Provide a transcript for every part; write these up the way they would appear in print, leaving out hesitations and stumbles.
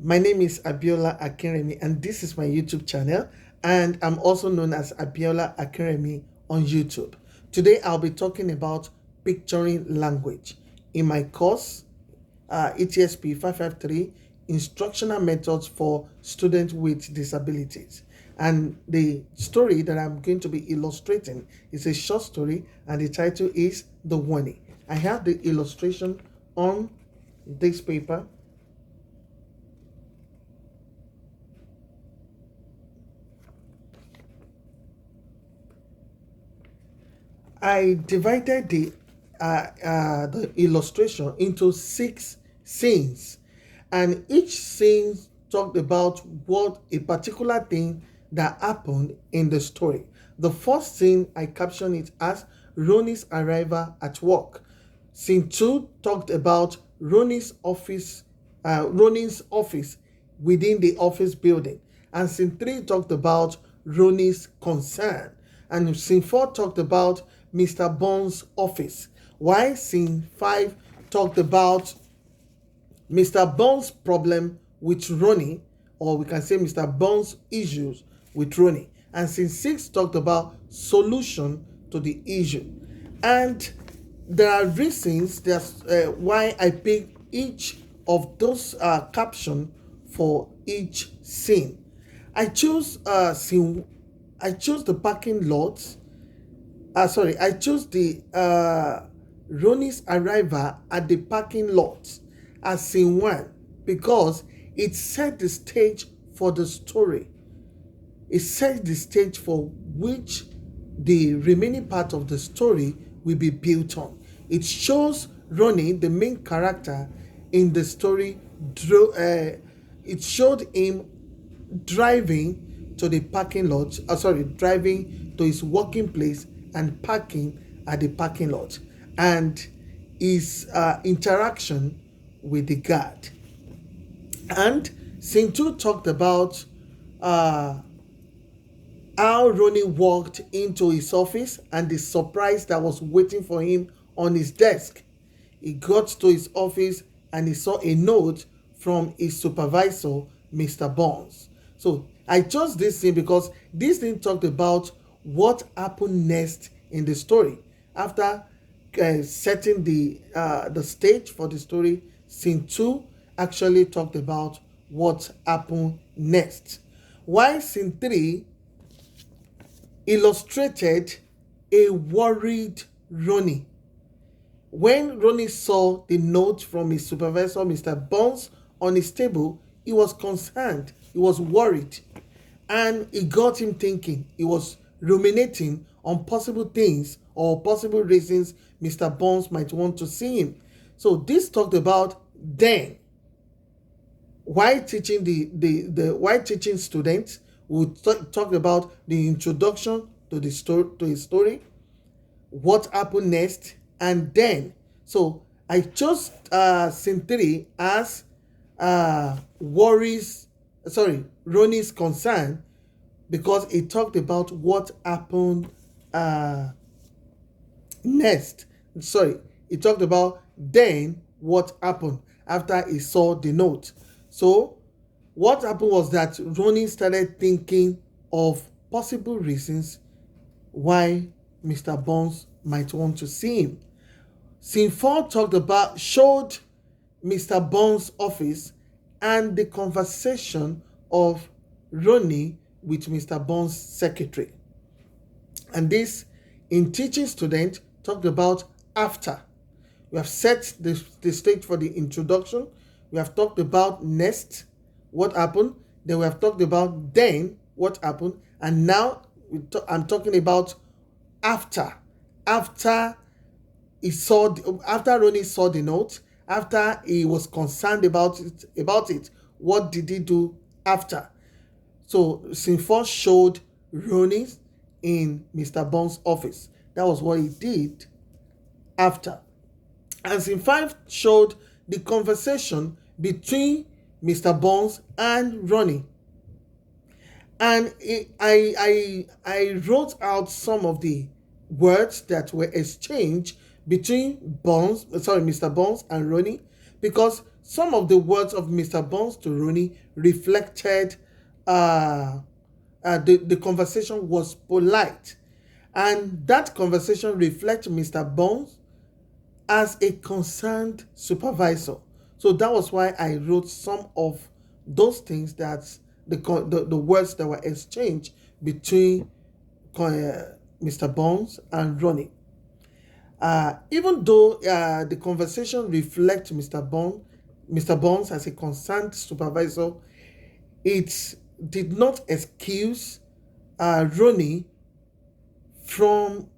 My name is Abiola Akinremi, and this is my YouTube channel, and I'm also known as Abiola Akinremi on YouTube. Today I'll be talking about picturing language in my course ETSP 553 Instructional Methods for Students with Disabilities. And the story that I'm going to be illustrating is a short story, and the title is The Warning. I have the illustration on this paper. I divided the illustration into 6 scenes, and each scene talked about what a particular thing that happened in the story. The first scene I captioned it as Ronnie's arrival at work. Scene 2 talked about Ronnie's office within the office building, and scene 3 talked about Ronnie's concern, and scene 4 talked about Mr. Bond's office, while scene 5 talked about Mr. Bond's problem with Ronnie, or we can say Mr. Bond's issues with Ronnie, and scene 6 talked about solution to the issue. And there are reasons that's why I picked each of those captions for each scene. I chose the parking lot. I chose the Ronnie's arrival at the parking lot as scene 1 because it set the stage for the story. It sets the stage for which the remaining part of the story will be built on. It shows Ronnie, the main character in the story, it showed him driving to the parking lot, driving to his working place and parking at the parking lot, and his interaction with the guard. And scene 2 talked about how Ronnie walked into his office and the surprise that was waiting for him on his desk. He got to his office and he saw a note from his supervisor, Mr. Bonds. So I chose this scene because this scene talked about what happened next in the story. After setting the stage for the story, scene 2 actually talked about what happened next. While scene 3 illustrated a worried Ronnie. When Ronnie saw the note from his supervisor, Mr. Bonds, on his table, he was concerned, he was worried, and it got him thinking. He was ruminating on possible things or possible reasons Mr. Bonds might want to see him. So this talked about then. While teaching while teaching students, we talk about the introduction to his story, what happened next, and then. So I chose scene 3 as Ronnie's concern, because it talked about what happened next. It talked about then what happened after he saw the note. So what happened was that Ronnie started thinking of possible reasons why Mr. Bonds might want to see him. Scene 4 showed Mr. Bonds' office and the conversation of Ronnie with Mr. Bonds' secretary. And this, in teaching students, talked about after. We have set the stage for the introduction. We have talked about next, what happened. Then we have talked about then, what happened. And now I'm talking about after. After Ronnie saw the note, after he was concerned about it, what did he do after? So scene 4 showed Ronnie in Mr. Bond's office. That was what he did after. And scene 5 showed the conversation between Mr. Bonds and Ronnie. And I wrote out some of the words that were exchanged between Mr. Bonds and Ronnie, because some of the words of Mr. Bones to Ronnie reflected the conversation was polite, and that conversation reflects Mr. Bones as a concerned supervisor. So that was why I wrote some of those things, that the words that were exchanged between Mr. Bones and Ronnie. Even though the conversation reflects Mr. Bones as a concerned supervisor, it did not excuse Ronnie from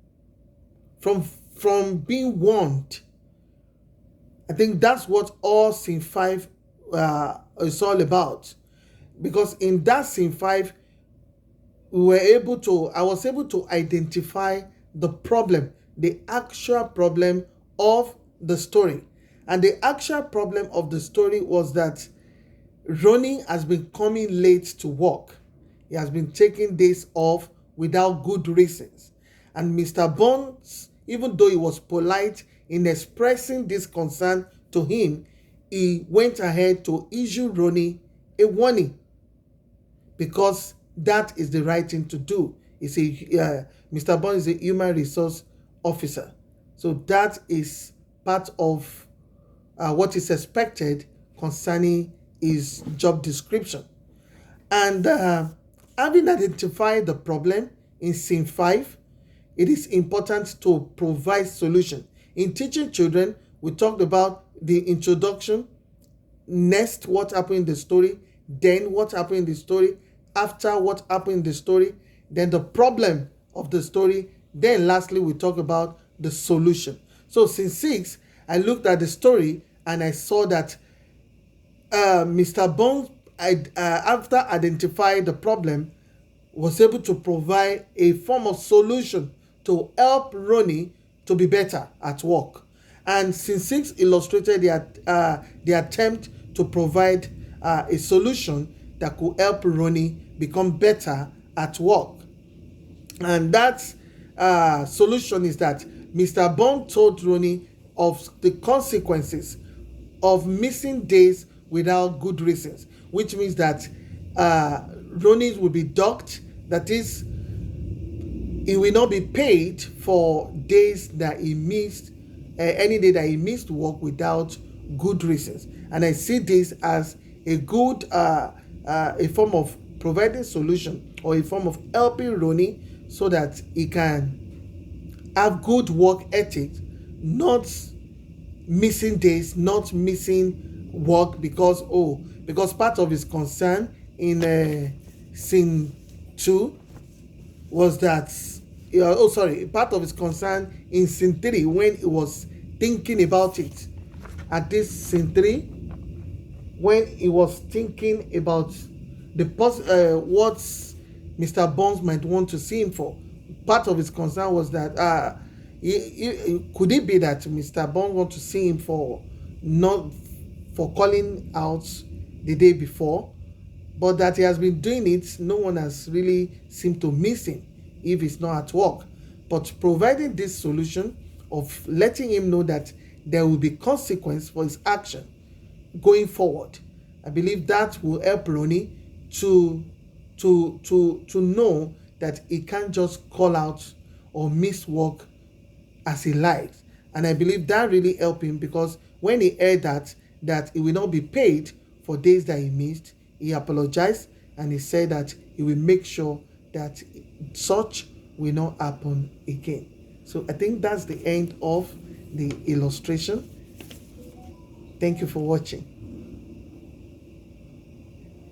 being warned. I think that's what all scene 5 is all about, because in that scene 5 I was able to identify the problem, the actual problem of the story. And the actual problem of the story was that Ronnie has been coming late to work. He has been taking days off without good reasons. And Mr. Bones, even though he was polite in expressing this concern to him, he went ahead to issue Ronnie a warning, because that is the right thing to do. Mr. Bones is a human resource officer. So that is part of what is expected concerning his job description. And having identified the problem in scene 5, it is important to provide solution. In teaching children, we talked about the introduction, next what happened in the story, then what happened in the story, after what happened in the story, then the problem of the story, then lastly we talk about the solution. So scene 6, I looked at the story and I saw that Mr. Bones, after identifying the problem, was able to provide a form of solution to help Ronnie to be better at work. And scene 6 illustrated the attempt to provide a solution that could help Ronnie become better at work. And that solution is that Mr. Bones told Ronnie of the consequences of missing days without good reasons, which means that Ronnie will be docked. That is, he will not be paid for days that he missed, any day that he missed work without good reasons. And I see this as a good, a form of providing solution, or a form of helping Ronnie so that he can have good work ethics, not missing days, not missing work because part of his concern in scene 2 was that part of his concern in scene 3, when he was thinking about it, at this scene 3, when he was thinking about what Mr. Bones might want to see him for, part of his concern was that could it be that Mr. Bones want to see him for calling out the day before, but that he has been doing it, no one has really seemed to miss him if he's not at work. But providing this solution of letting him know that there will be consequence for his action going forward, I believe that will help Ronnie to know that he can't just call out or miss work as he likes. And I believe that really helped him, because when he heard that he will not be paid for days that he missed, he apologized and he said that he will make sure that such will not happen again. So I think that's the end of the illustration. Thank you for watching.